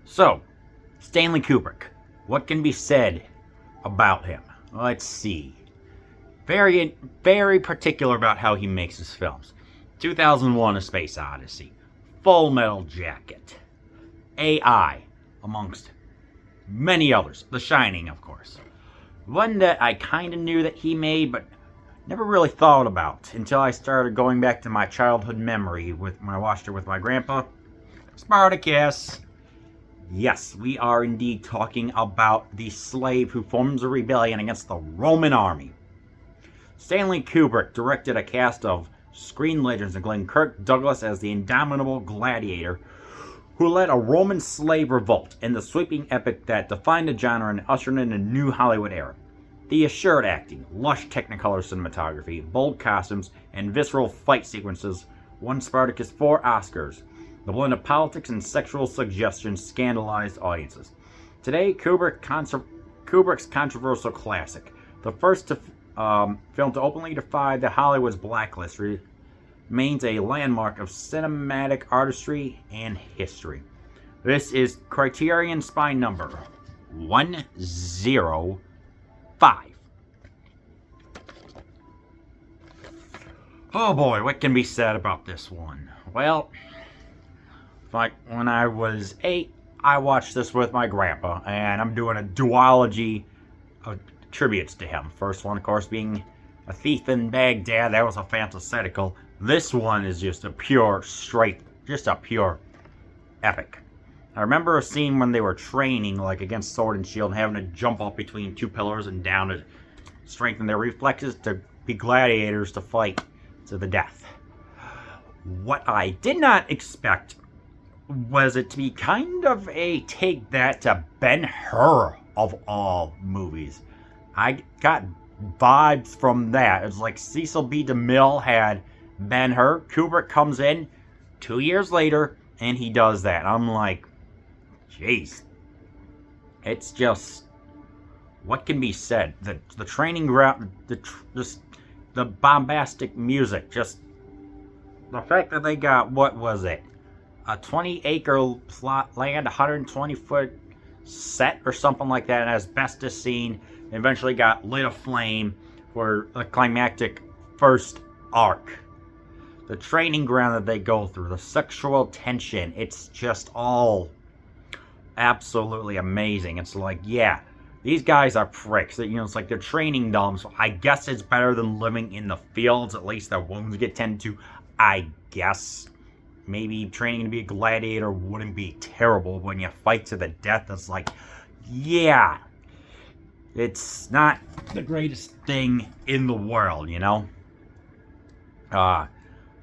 So, Stanley Kubrick. What can be said about him? Let's see. Very particular about how he makes his films. 2001: A Space Odyssey, Full Metal Jacket, AI, amongst many others. The Shining, of course. One that I kind of knew that he made, but never really thought about until I started going back to my childhood memory when I watched it with my grandpa. Spartacus. Yes, we are indeed talking about the slave who forms a rebellion against the Roman army. Stanley Kubrick directed a cast of screen legends, including Kirk Douglas as the indomitable gladiator who led a Roman slave revolt in the sweeping epic that defined the genre and ushered in a new Hollywood era. The assured acting, lush Technicolor cinematography, bold costumes, and visceral fight sequences won Spartacus 4 Oscars. The blend of politics and sexual suggestion scandalized audiences. Today, Kubrick's controversial classic, the first film to openly defy the Hollywood's blacklist, remains a landmark of cinematic artistry and history. This is Criterion spine number 105. Oh boy, what can be said about this one? Well, like when I was 8, I watched this with my grandpa, and I'm doing a duology of tributes to him. First one, of course, being A Thief in Baghdad. That was a fantastical. This one is just a pure epic. I remember a scene when they were training, like against Sword and Shield, and having to jump up between two pillars and down to strengthen their reflexes to be gladiators to fight to the death. What I did not expect was it to be kind of a take that to Ben-Hur of all movies. I got vibes from that. It's like Cecil B. DeMille had Ben-Hur. Kubrick comes in 2 years later and he does that. I'm like, jeez. It's just, what can be said? The training ground, the bombastic music, just the fact that they got, what was it? A 20-acre plot land, 120-foot set or something like that, an asbestos scene, eventually got lit aflame for the climactic first arc. The training ground that they go through, the sexual tension, it's just all absolutely amazing. It's like, yeah, these guys are pricks. It's like they're training dumb, so I guess it's better than living in the fields. At least their wounds get tended to, I guess. Maybe training to be a gladiator wouldn't be terrible when you fight to the death. It's like, yeah, it's not the greatest thing in the world, you know?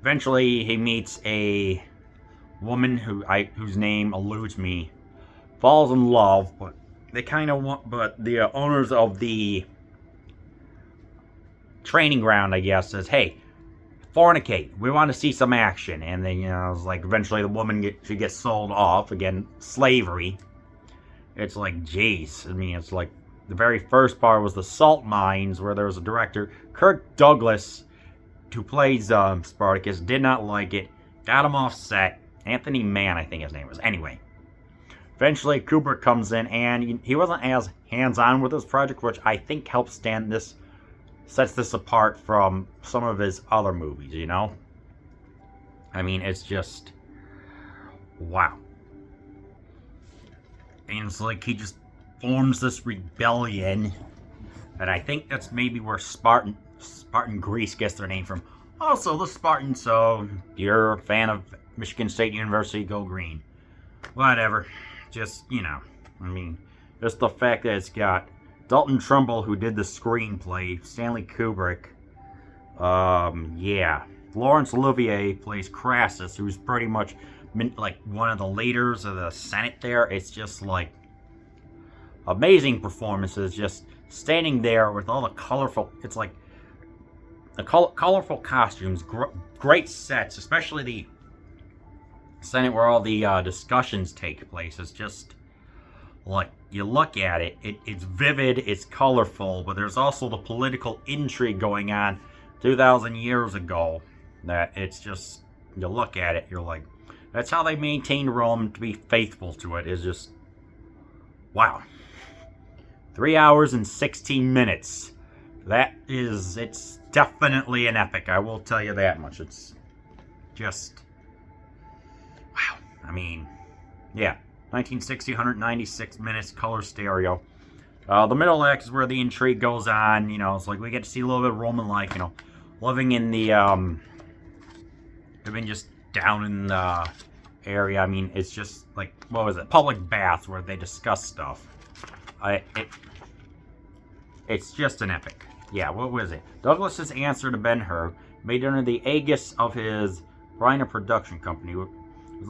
Eventually, he meets a woman whose name eludes me, falls in love, but they kind of want, but the owners of the training ground, I guess, says, hey, fornicate. We want to see some action. And then, it's like eventually the woman she gets sold off. Again, slavery. It's like, jeez. I mean, it's like the very first part was the salt mines where there was a director, Kirk Douglas, who plays Spartacus, did not like it. Got him off set. Anthony Mann, I think his name was. Anyway. Eventually, Kubrick comes in, and he wasn't as hands-on with this project, which I think helps sets this apart from some of his other movies, you know? I mean, it's just, wow. And it's like he just forms this rebellion, and I think that's maybe where Spartan Greece gets their name from. Also, the Spartans, so if you're a fan of Michigan State University, go green. Whatever. Just, I mean, just the fact that it's got Dalton Trumbull, who did the screenplay, Stanley Kubrick, yeah. Laurence Olivier plays Crassus, who's pretty much like one of the leaders of the Senate there. It's just like amazing performances, just standing there with all the colorful, it's like the colorful costumes, great sets, especially the Senate where all the discussions take place. It's just like, you look at it, it's vivid, it's colorful, but there's also the political intrigue going on 2,000 years ago that it's just, you look at it, you're like, That's how they maintained Rome to be faithful to it, is just, wow. 3 hours and 16 minutes. It's definitely an epic, I will tell you that much. It's just, wow. I mean, yeah. 1960, 196 minutes, color stereo. The middle act is where the intrigue goes on. You know, it's like we get to see a little bit of Roman life, you know, living in the, living just down in the area. I mean, it's just like, what was it? Public baths where they discuss stuff. It's just an epic. Yeah, what was it? Douglas's answer to Ben-Hur, made under the aegis of his Reiner production company, was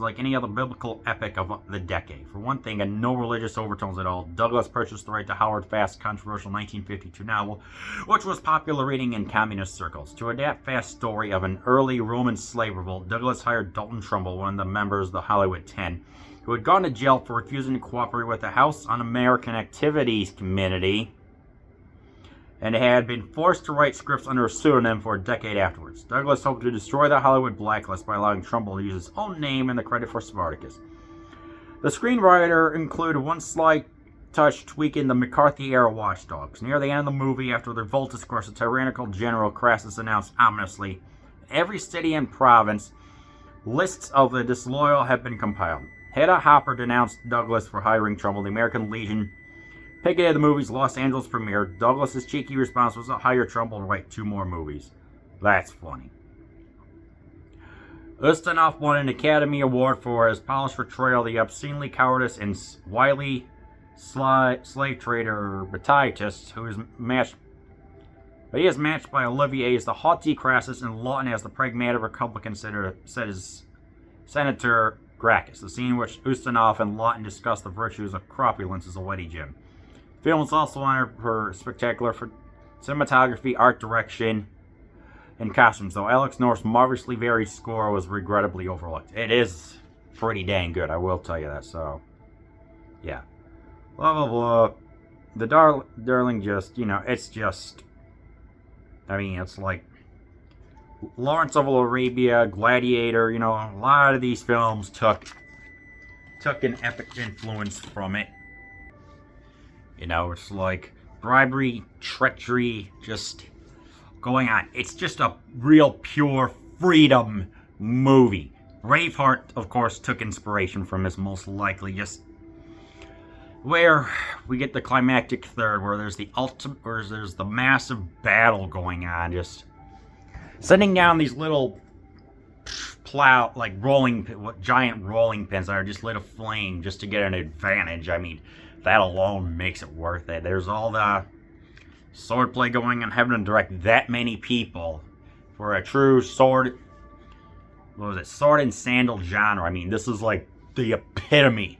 like any other biblical epic of the decade. For one thing, and no religious overtones at all, Douglas purchased the right to Howard Fast's controversial 1952 novel, which was popular reading in communist circles. To adapt Fast's story of an early Roman slave revolt, Douglas hired Dalton Trumbull, one of the members of the Hollywood 10, who had gone to jail for refusing to cooperate with the House Un-American Activities Committee, and had been forced to write scripts under a pseudonym for a decade afterwards. Douglas hoped to destroy the Hollywood blacklist by allowing Trumbull to use his own name and the credit for Spartacus. The screenwriter included one slight touch tweaking the McCarthy-era watchdogs. Near the end of the movie, after the revolt discourse, the tyrannical General Crassus announced ominously, in every city and province, lists of the disloyal have been compiled. Hedda Hopper denounced Douglas for hiring Trumbull. The American Legion picketed the movie's Los Angeles premiere. Douglas's cheeky response was to hire Trumbull and write 2 more movies. That's funny. Ustinov won an Academy Award for his polished portrayal of the obscenely cowardice and wily slave trader Batiatus, who is matched. But he is matched by Olivier as the haughty Crassus and Lawton as the pragmatic Republican Senator Gracchus. The scene in which Ustinov and Lawton discuss the virtues of cropulence is a witty gem. The film is also honored for spectacular for cinematography, art direction, and costumes, though Alex North's marvelously varied score was regrettably overlooked. It is pretty dang good, I will tell you that, so, yeah. Blah, blah, blah. The Darling just, you know, it's just, I mean, it's like Lawrence of Arabia, Gladiator, you know, a lot of these films took an epic influence from it. You know, it's like bribery, treachery, just going on. It's just a real pure freedom movie. Braveheart, of course, took inspiration from this, most likely, just where we get the climactic third, where there's the massive battle going on, just sending down these little giant rolling pins that are just lit aflame just to get an advantage. I mean, that alone makes it worth it. There's all the swordplay going on, having to direct that many people for a true sword and sandal genre. I mean, this is like the epitome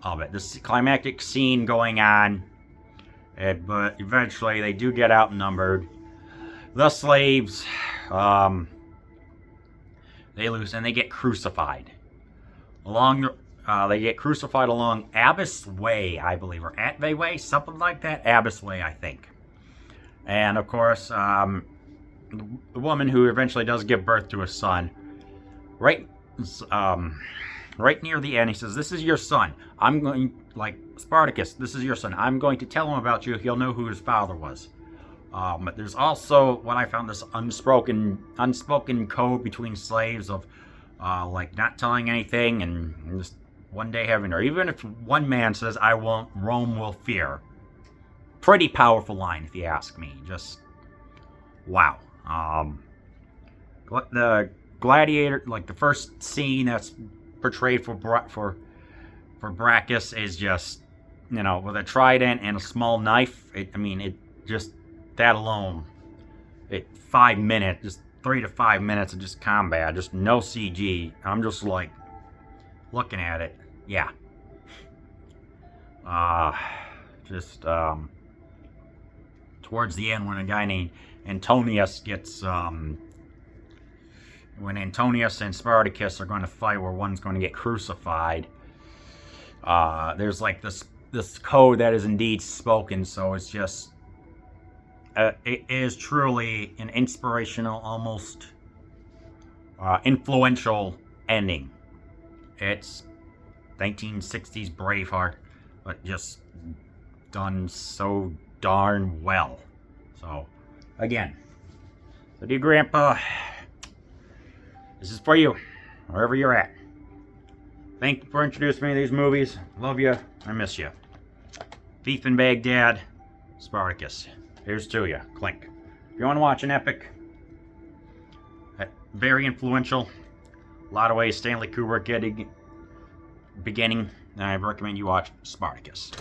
of it. This climactic scene going on, but eventually they do get outnumbered. The slaves, they lose and they get crucified. They get crucified along Abbas Way, I believe, or Atvey Way, something like that. Abbas Way, I think. And of course, the woman who eventually does give birth to a son, right near the end, he says, "This is your son. I'm going, like Spartacus, this is your son. I'm going to tell him about you. He'll know who his father was." But there's also what I found, this unspoken code between slaves of like not telling anything and just one day having, or even if one man says, "I won't, Rome will fear." Pretty powerful line, if you ask me. Just wow. The gladiator, like the first scene that's portrayed for Brachus is just, you know, with a trident and a small knife. That alone, 5 minutes, just 3 to 5 minutes of just combat, just no CG. I'm just like looking at it. Yeah. Towards the end, when a guy named Antonius gets, when Antonius and Spartacus are going to fight, where one's going to get crucified, there's like this code that is indeed spoken. So it's just, it is truly an inspirational, almost influential ending. It's 1960s Braveheart, but just done so darn well. So, again, so dear Grandpa, this is for you, wherever you're at. Thank you for introducing me to these movies. Love you. I miss you. Thief in Baghdad, Spartacus. Here's to you. Clink. If you want to watch an epic, very influential, a lot of ways Stanley Kubrick beginning, I recommend you watch Spartacus.